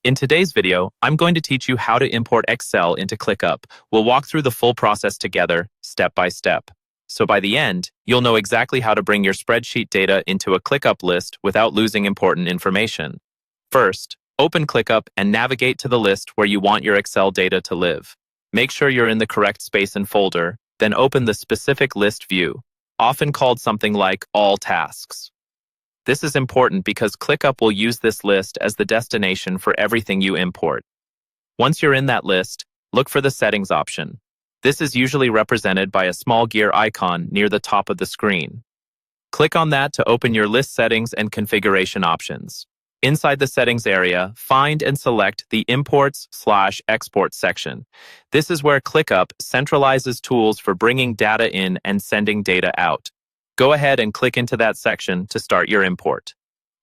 In today's video, I'm going to teach you how to import Excel into ClickUp. We'll walk through the full process together, step by step. So by the end, you'll know exactly how to bring your spreadsheet data into a ClickUp list without losing important information. First, open ClickUp and navigate to the list where you want your Excel data to live. Make sure you're in the correct space and folder, then open the specific list view, often called something like All Tasks. This is important because ClickUp will use this list as the destination for everything you import. Once you're in that list, look for the Settings option. This is usually represented by a small gear icon near the top of the screen. Click on that to open your list settings and configuration options. Inside the settings area, find and select the Imports/Export section. This is where ClickUp centralizes tools for bringing data in and sending data out. Go ahead and click into that section to start your import.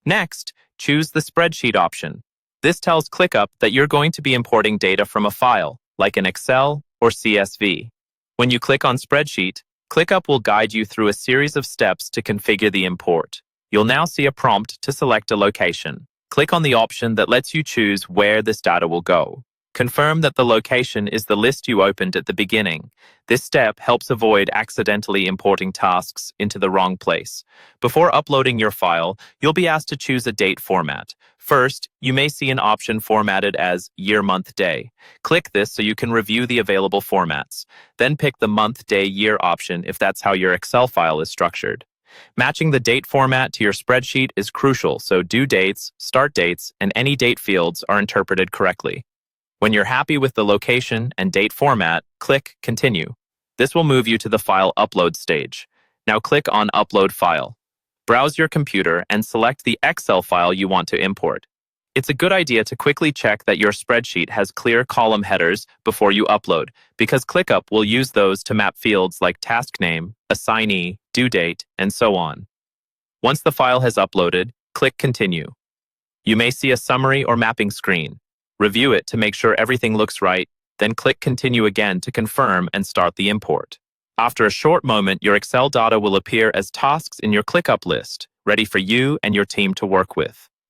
Next, choose the Spreadsheet option. This tells ClickUp that you're going to be importing data from a file, like an Excel or CSV. When you click on Spreadsheet, ClickUp will guide you through a series of steps to configure the import. You'll now see a prompt to select a location. Click on the option that lets you choose where this data will go. Confirm that the location is the list you opened at the beginning. This step helps avoid accidentally importing tasks into the wrong place. Before uploading your file, you'll be asked to choose a date format. First, you may see an option formatted as year, month, day. Click this so you can review the available formats. Then pick the month, day, year option if that's how your Excel file is structured. Matching the date format to your spreadsheet is crucial, so due dates, start dates, and any date fields are interpreted correctly. When you're happy with the location and date format, click Continue. This will move you to the file upload stage. Now click on Upload File. Browse your computer and select the Excel file you want to import. It's a good idea to quickly check that your spreadsheet has clear column headers before you upload, because ClickUp will use those to map fields like task name, assignee, due date, and so on. Once the file has uploaded, click Continue. You may see a summary or mapping screen. Review it to make sure everything looks right, then click Continue again to confirm and start the import. After a short moment, your Excel data will appear as tasks in your ClickUp list, ready for you and your team to work with.